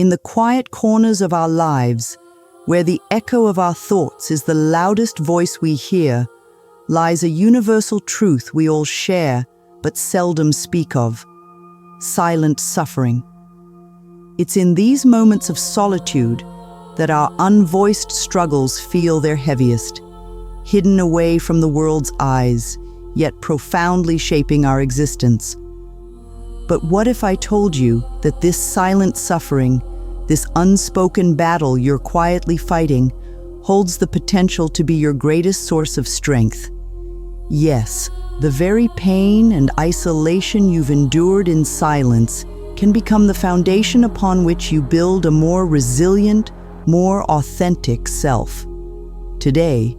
In the quiet corners of our lives, where the echo of our thoughts is the loudest voice we hear, lies a universal truth we all share but seldom speak of: silent suffering. It's in these moments of solitude that our unvoiced struggles feel their heaviest, hidden away from the world's eyes, yet profoundly shaping our existence. But what if I told you that this silent suffering, this unspoken battle you're quietly fighting, holds the potential to be your greatest source of strength? Yes, the very pain and isolation you've endured in silence can become the foundation upon which you build a more resilient, more authentic self. Today,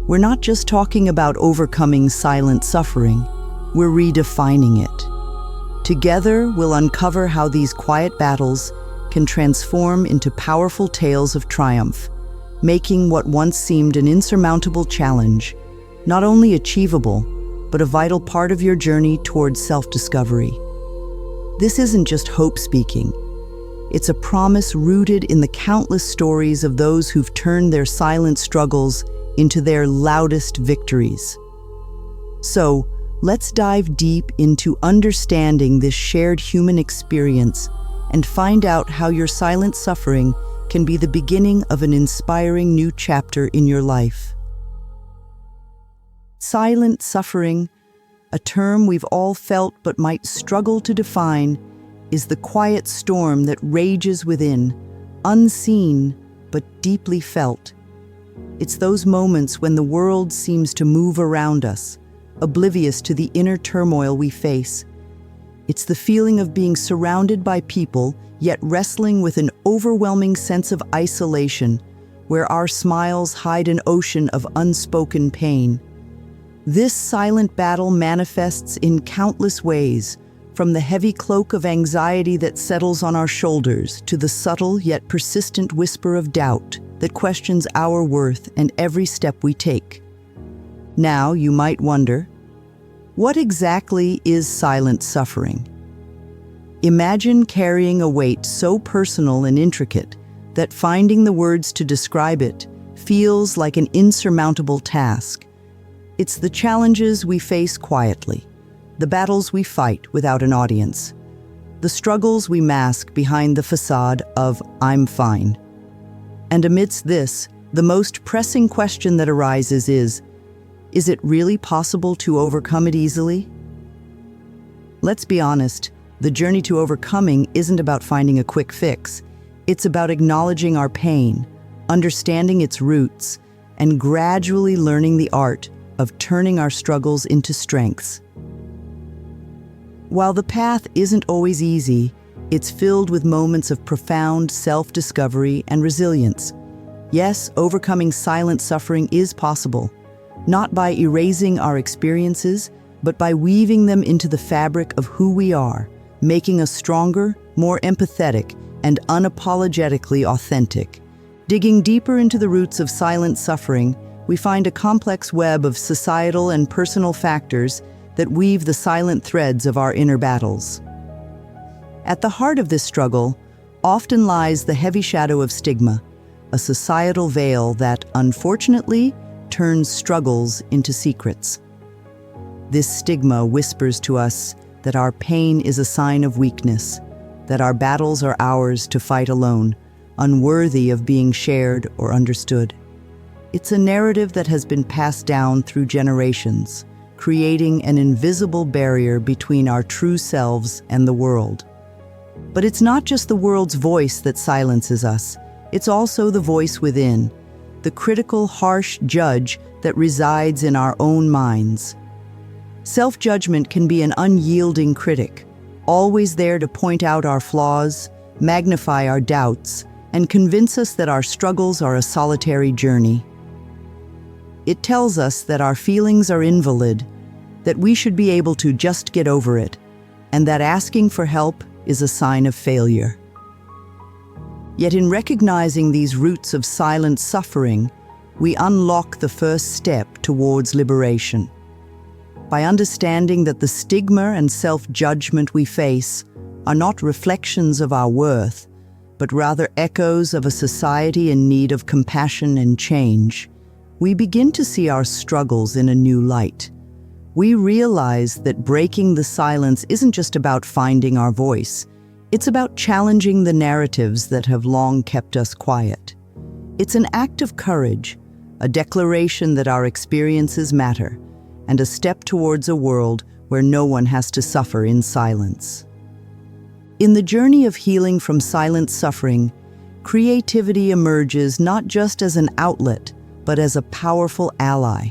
we're not just talking about overcoming silent suffering, we're redefining it. Together, we'll uncover how these quiet battles can transform into powerful tales of triumph, making what once seemed an insurmountable challenge not only achievable, but a vital part of your journey towards self-discovery. This isn't just hope speaking. It's a promise rooted in the countless stories of those who've turned their silent struggles into their loudest victories. So, let's dive deep into understanding this shared human experience and find out how your silent suffering can be the beginning of an inspiring new chapter in your life. Silent suffering, a term we've all felt but might struggle to define, is the quiet storm that rages within, unseen but deeply felt. It's those moments when the world seems to move around us, oblivious to the inner turmoil we face. It's the feeling of being surrounded by people, yet wrestling with an overwhelming sense of isolation, where our smiles hide an ocean of unspoken pain. This silent battle manifests in countless ways, from the heavy cloak of anxiety that settles on our shoulders to the subtle yet persistent whisper of doubt that questions our worth and every step we take. Now, you might wonder, what exactly is silent suffering? Imagine carrying a weight so personal and intricate that finding the words to describe it feels like an insurmountable task. It's the challenges we face quietly, the battles we fight without an audience, the struggles we mask behind the facade of "I'm fine." And amidst this, the most pressing question that arises is it really possible to overcome it easily? Let's be honest, the journey to overcoming isn't about finding a quick fix. It's about acknowledging our pain, understanding its roots, and gradually learning the art of turning our struggles into strengths. While the path isn't always easy, it's filled with moments of profound self-discovery and resilience. Yes, overcoming silent suffering is possible, not by erasing our experiences, but by weaving them into the fabric of who we are, making us stronger, more empathetic, and unapologetically authentic. Digging deeper into the roots of silent suffering, we find a complex web of societal and personal factors that weave the silent threads of our inner battles. At the heart of this struggle often lies the heavy shadow of stigma, a societal veil that, unfortunately, turns struggles into secrets. This stigma whispers to us that our pain is a sign of weakness, that our battles are ours to fight alone, unworthy of being shared or understood. It's a narrative that has been passed down through generations, creating an invisible barrier between our true selves and the world. But it's not just the world's voice that silences us, it's also the voice within, the critical, harsh judge that resides in our own minds. Self-judgment can be an unyielding critic, always there to point out our flaws, magnify our doubts, and convince us that our struggles are a solitary journey. It tells us that our feelings are invalid, that we should be able to just get over it, and that asking for help is a sign of failure. Yet in recognizing these roots of silent suffering, we unlock the first step towards liberation. By understanding that the stigma and self-judgment we face are not reflections of our worth, but rather echoes of a society in need of compassion and change, we begin to see our struggles in a new light. We realize that breaking the silence isn't just about finding our voice. It's about challenging the narratives that have long kept us quiet. It's an act of courage, a declaration that our experiences matter, and a step towards a world where no one has to suffer in silence. In the journey of healing from silent suffering, creativity emerges not just as an outlet, but as a powerful ally.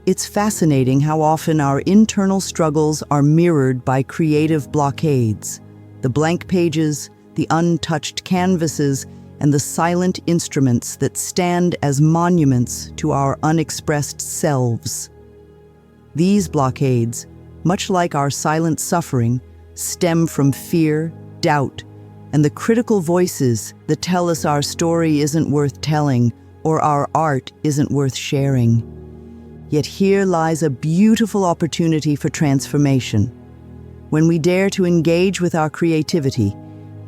It's fascinating how often our internal struggles are mirrored by creative blockades, the blank pages, the untouched canvases, and the silent instruments that stand as monuments to our unexpressed selves. These blockades, much like our silent suffering, stem from fear, doubt, and the critical voices that tell us our story isn't worth telling or our art isn't worth sharing. Yet here lies a beautiful opportunity for transformation. When we dare to engage with our creativity,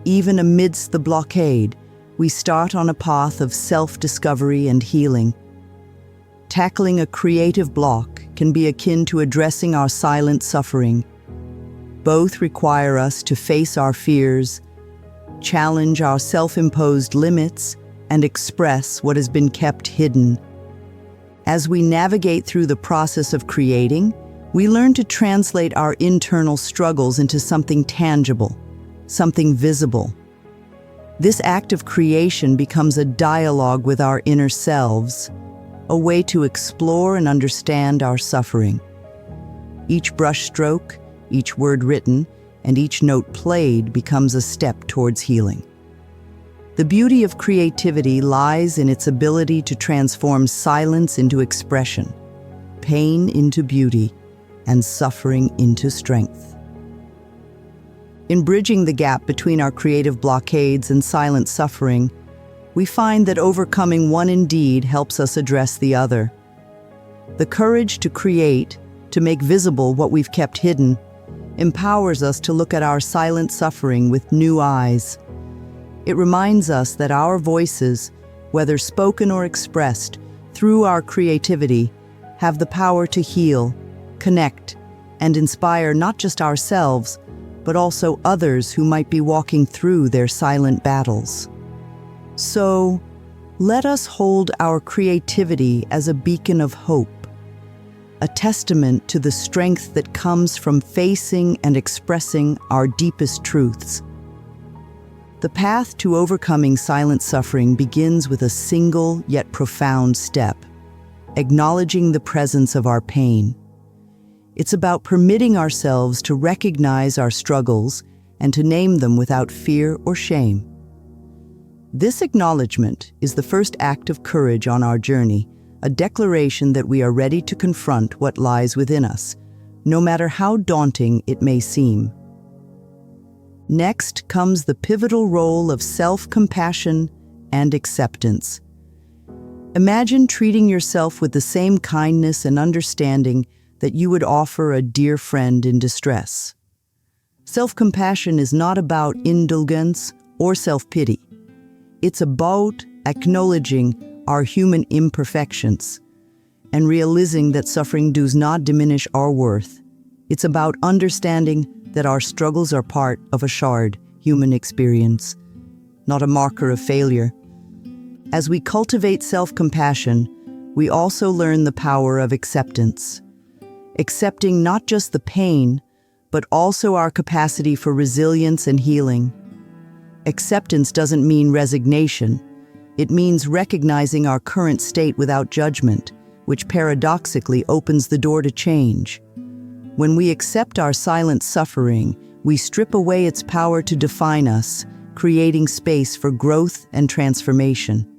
even amidst the blockade, we start on a path of self-discovery and healing. Tackling a creative block can be akin to addressing our silent suffering. Both require us to face our fears, challenge our self-imposed limits, and express what has been kept hidden. As we navigate through the process of creating, we learn to translate our internal struggles into something tangible, something visible. This act of creation becomes a dialogue with our inner selves, a way to explore and understand our suffering. Each brushstroke, each word written, and each note played becomes a step towards healing. The beauty of creativity lies in its ability to transform silence into expression, pain into beauty, and suffering into strength. In bridging the gap between our creative blockades and silent suffering, we find that overcoming one indeed helps us address the other. The courage to create, to make visible what we've kept hidden, empowers us to look at our silent suffering with new eyes. It reminds us that our voices, whether spoken or expressed, through our creativity, have the power to heal, connect, and inspire not just ourselves, but also others who might be walking through their silent battles. So, let us hold our creativity as a beacon of hope, a testament to the strength that comes from facing and expressing our deepest truths. The path to overcoming silent suffering begins with a single yet profound step, acknowledging the presence of our pain. It's about permitting ourselves to recognize our struggles and to name them without fear or shame. This acknowledgement is the first act of courage on our journey, a declaration that we are ready to confront what lies within us, no matter how daunting it may seem. Next comes the pivotal role of self-compassion and acceptance. Imagine treating yourself with the same kindness and understanding that you would offer a dear friend in distress. Self-compassion is not about indulgence or self-pity. It's about acknowledging our human imperfections and realizing that suffering does not diminish our worth. It's about understanding that our struggles are part of a shared human experience, not a marker of failure. As we cultivate self-compassion, we also learn the power of acceptance. Accepting not just the pain, but also our capacity for resilience and healing. Acceptance doesn't mean resignation. It means recognizing our current state without judgment, which paradoxically opens the door to change. When we accept our silent suffering, we strip away its power to define us, creating space for growth and transformation.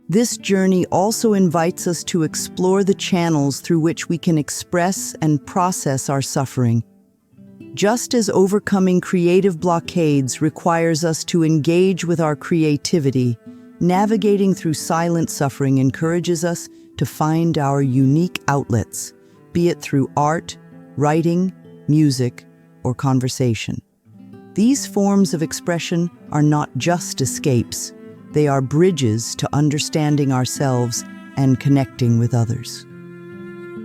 This journey also invites us to explore the channels through which we can express and process our suffering. Just as overcoming creative blockades requires us to engage with our creativity, navigating through silent suffering encourages us to find our unique outlets, be it through art, writing, music, or conversation. These forms of expression are not just escapes, they are bridges to understanding ourselves and connecting with others.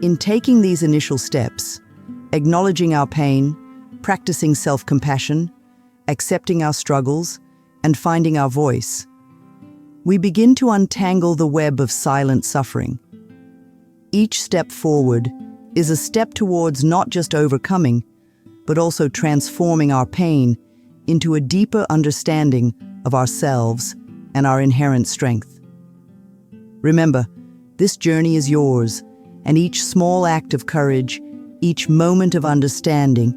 In taking these initial steps, acknowledging our pain, practicing self-compassion, accepting our struggles, and finding our voice, we begin to untangle the web of silent suffering. Each step forward is a step towards not just overcoming, but also transforming our pain into a deeper understanding of ourselves and our inherent strength. Remember, this journey is yours, and each small act of courage, each moment of understanding,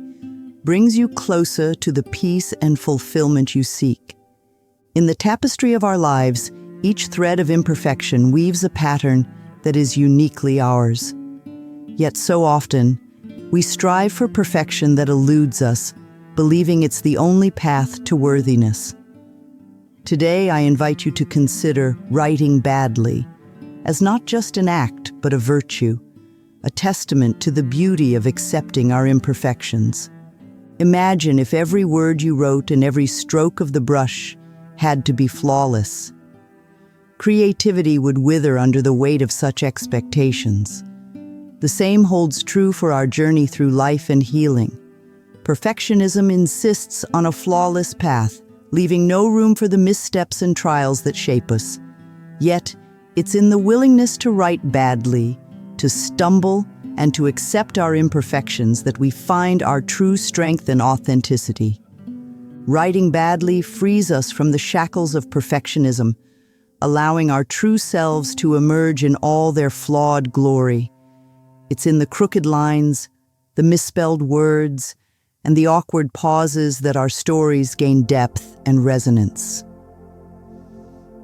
brings you closer to the peace and fulfillment you seek. In the tapestry of our lives, each thread of imperfection weaves a pattern that is uniquely ours. Yet so often, we strive for perfection that eludes us, believing it's the only path to worthiness. Today, I invite you to consider writing badly as not just an act, but a virtue, a testament to the beauty of accepting our imperfections. Imagine if every word you wrote and every stroke of the brush had to be flawless. Creativity would wither under the weight of such expectations. The same holds true for our journey through life and healing. Perfectionism insists on a flawless path, leaving no room for the missteps and trials that shape us. Yet, it's in the willingness to write badly, to stumble, and to accept our imperfections that we find our true strength and authenticity. Writing badly frees us from the shackles of perfectionism, allowing our true selves to emerge in all their flawed glory. It's in the crooked lines, the misspelled words, and the awkward pauses that our stories gain depth and resonance.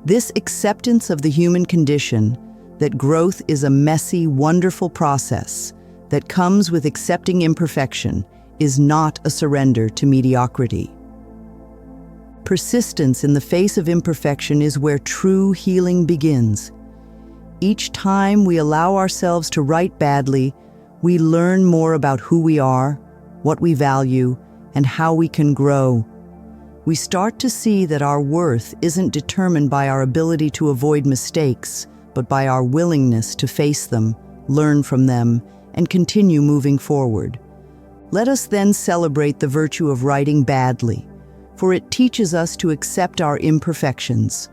This acceptance of the human condition, that growth is a messy, wonderful process that comes with accepting imperfection, is not a surrender to mediocrity. Persistence in the face of imperfection is where true healing begins. Each time we allow ourselves to write badly, we learn more about who we are, what we value, and how we can grow. We start to see that our worth isn't determined by our ability to avoid mistakes, but by our willingness to face them, learn from them, and continue moving forward. Let us then celebrate the virtue of writing badly, for it teaches us to accept our imperfections,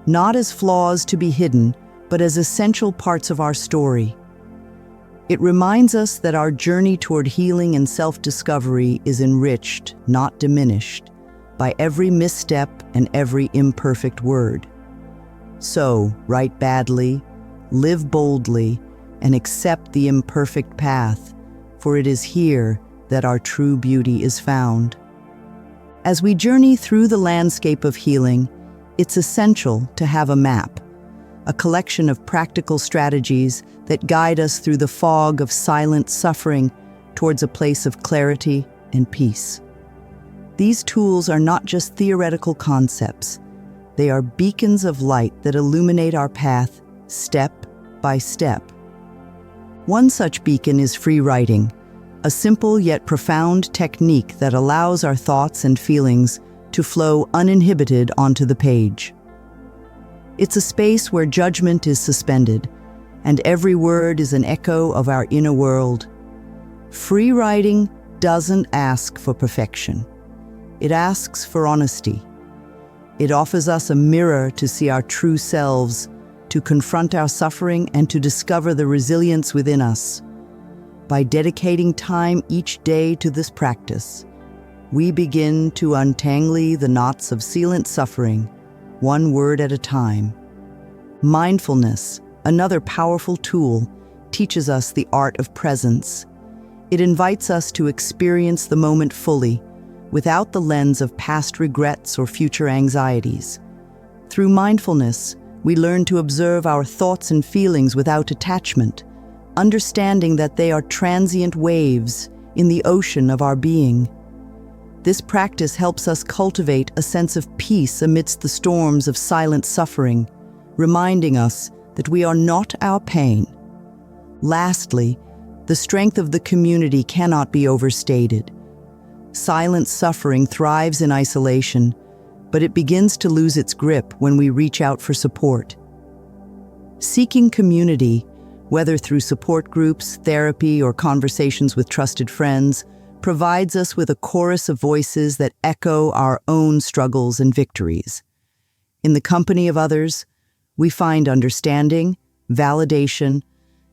not as flaws to be hidden, but as essential parts of our story. It reminds us that our journey toward healing and self-discovery is enriched, not diminished, by every misstep and every imperfect word. So, write badly, live boldly, and accept the imperfect path, for it is here that our true beauty is found. As we journey through the landscape of healing, it's essential to have a map, a collection of practical strategies that guide us through the fog of silent suffering towards a place of clarity and peace. These tools are not just theoretical concepts. They are beacons of light that illuminate our path step by step. One such beacon is free writing, a simple yet profound technique that allows our thoughts and feelings to flow uninhibited onto the page. It's a space where judgment is suspended, and every word is an echo of our inner world. Free writing doesn't ask for perfection. It asks for honesty. It offers us a mirror to see our true selves, to confront our suffering, and to discover the resilience within us. By dedicating time each day to this practice, we begin to untangle the knots of silent suffering, one word at a time. Mindfulness, another powerful tool, teaches us the art of presence. It invites us to experience the moment fully, without the lens of past regrets or future anxieties. Through mindfulness, we learn to observe our thoughts and feelings without attachment, understanding that they are transient waves in the ocean of our being. This practice helps us cultivate a sense of peace amidst the storms of silent suffering, reminding us that we are not our pain. Lastly, the strength of the community cannot be overstated. Silent suffering thrives in isolation, but it begins to lose its grip when we reach out for support. Seeking community, whether through support groups, therapy, or conversations with trusted friends, provides us with a chorus of voices that echo our own struggles and victories. In the company of others, we find understanding, validation,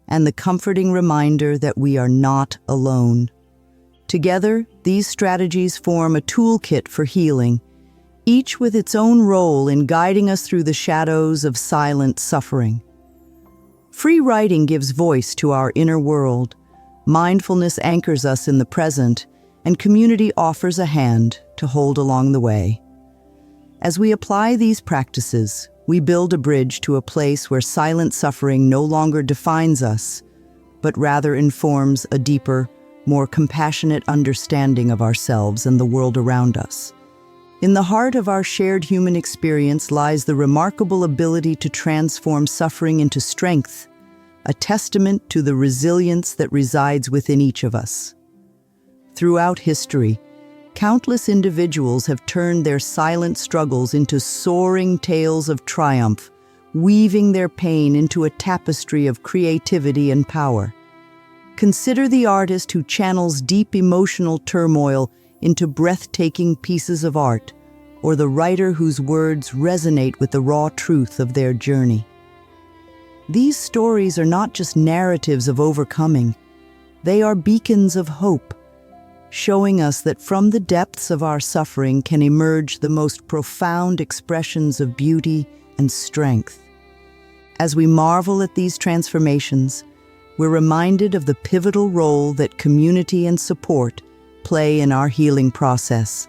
and the comforting reminder that we are not alone. Together, these strategies form a toolkit for healing, each with its own role in guiding us through the shadows of silent suffering. Free writing gives voice to our inner world, mindfulness anchors us in the present, and community offers a hand to hold along the way. As we apply these practices, we build a bridge to a place where silent suffering no longer defines us, but rather informs a deeper, more compassionate understanding of ourselves and the world around us. In the heart of our shared human experience lies the remarkable ability to transform suffering into strength, a testament to the resilience that resides within each of us. Throughout history, countless individuals have turned their silent struggles into soaring tales of triumph, weaving their pain into a tapestry of creativity and power. Consider the artist who channels deep emotional turmoil into breathtaking pieces of art, or the writer whose words resonate with the raw truth of their journey. These stories are not just narratives of overcoming, they are beacons of hope, showing us that from the depths of our suffering can emerge the most profound expressions of beauty and strength. As we marvel at these transformations, we're reminded of the pivotal role that community and support play in our healing process.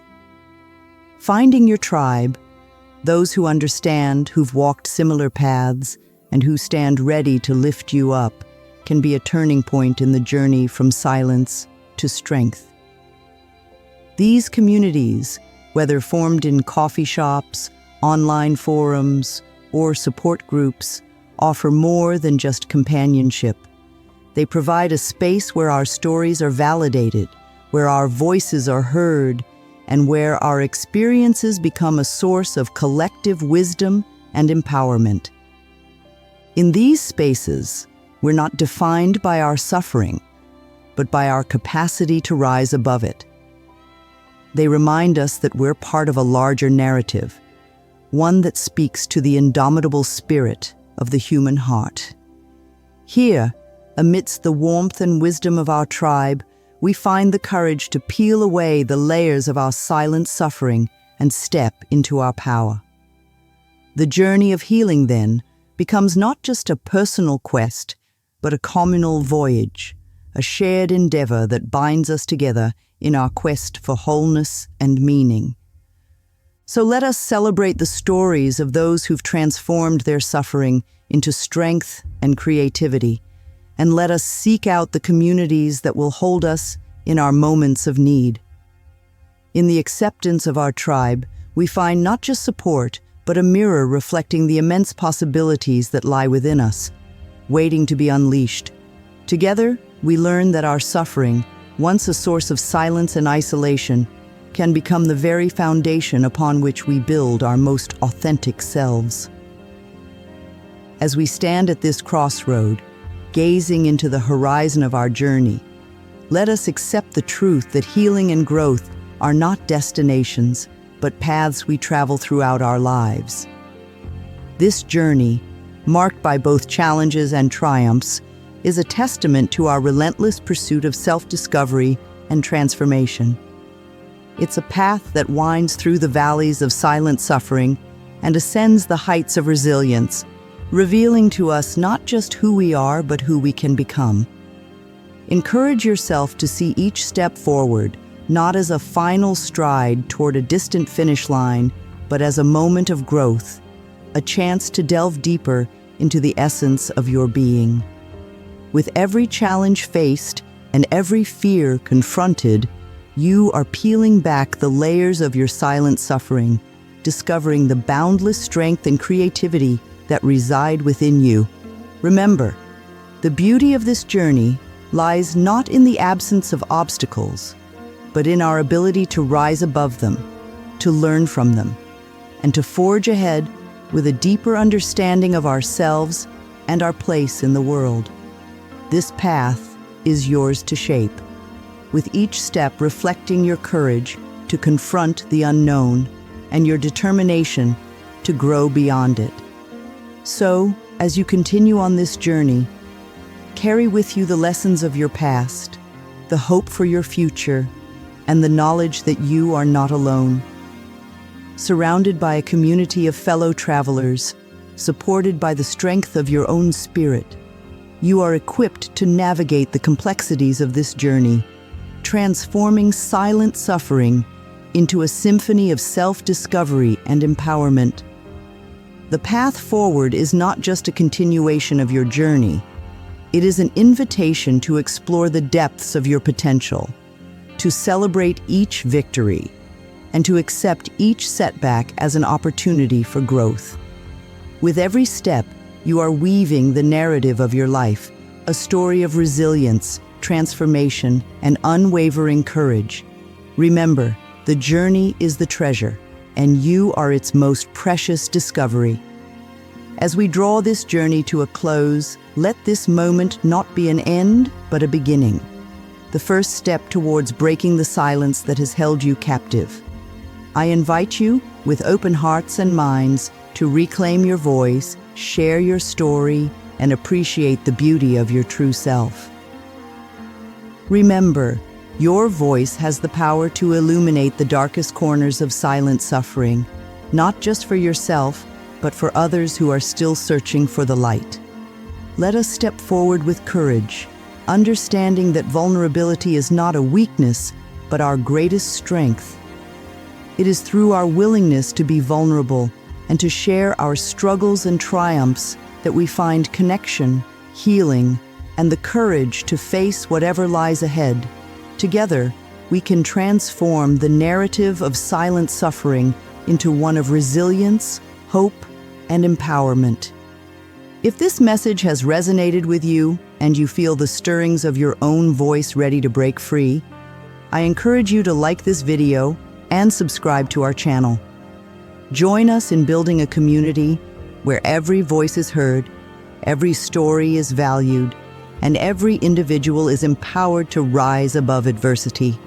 Finding your tribe, those who understand, who've walked similar paths, and who stand ready to lift you up, can be a turning point in the journey from silence to strength. These communities, whether formed in coffee shops, online forums, or support groups, offer more than just companionship. They provide a space where our stories are validated, where our voices are heard, and where our experiences become a source of collective wisdom and empowerment. In these spaces, we're not defined by our suffering, but by our capacity to rise above it. They remind us that we're part of a larger narrative, one that speaks to the indomitable spirit of the human heart. Here, amidst the warmth and wisdom of our tribe, we find the courage to peel away the layers of our silent suffering and step into our power. The journey of healing, then, becomes not just a personal quest, but a communal voyage, a shared endeavor that binds us together in our quest for wholeness and meaning. So let us celebrate the stories of those who've transformed their suffering into strength and creativity, and let us seek out the communities that will hold us in our moments of need. In the acceptance of our tribe, we find not just support, but a mirror reflecting the immense possibilities that lie within us, waiting to be unleashed. Together, we learn that our suffering, once a source of silence and isolation, can become the very foundation upon which we build our most authentic selves. As we stand at this crossroad, gazing into the horizon of our journey, let us accept the truth that healing and growth are not destinations, but paths we travel throughout our lives. This journey, marked by both challenges and triumphs, is a testament to our relentless pursuit of self-discovery and transformation. It's a path that winds through the valleys of silent suffering and ascends the heights of resilience, revealing to us not just who we are, but who we can become. Encourage yourself to see each step forward, not as a final stride toward a distant finish line, but as a moment of growth, a chance to delve deeper into the essence of your being. With every challenge faced and every fear confronted, you are peeling back the layers of your silent suffering, discovering the boundless strength and creativity that reside within you. Remember, the beauty of this journey lies not in the absence of obstacles, but in our ability to rise above them, to learn from them, and to forge ahead with a deeper understanding of ourselves and our place in the world. This path is yours to shape, with each step reflecting your courage to confront the unknown and your determination to grow beyond it. So, as you continue on this journey, carry with you the lessons of your past, the hope for your future, and the knowledge that you are not alone. Surrounded by a community of fellow travelers, supported by the strength of your own spirit, you are equipped to navigate the complexities of this journey, transforming silent suffering into a symphony of self-discovery and empowerment. The path forward is not just a continuation of your journey. It is an invitation to explore the depths of your potential, to celebrate each victory, and to accept each setback as an opportunity for growth. With every step, you are weaving the narrative of your life, a story of resilience, transformation, and unwavering courage. Remember, the journey is the treasure, and you are its most precious discovery. As we draw this journey to a close, let this moment not be an end, but a beginning. The first step towards breaking the silence that has held you captive. I invite you, with open hearts and minds, to reclaim your voice, share your story, and appreciate the beauty of your true self. Remember, your voice has the power to illuminate the darkest corners of silent suffering, not just for yourself, but for others who are still searching for the light. Let us step forward with courage, understanding that vulnerability is not a weakness, but our greatest strength. It is through our willingness to be vulnerable and to share our struggles and triumphs that we find connection, healing, and the courage to face whatever lies ahead. Together, we can transform the narrative of silent suffering into one of resilience, hope, and empowerment. If this message has resonated with you and you feel the stirrings of your own voice ready to break free, I encourage you to like this video and subscribe to our channel. Join us in building a community where every voice is heard, every story is valued, and every individual is empowered to rise above adversity.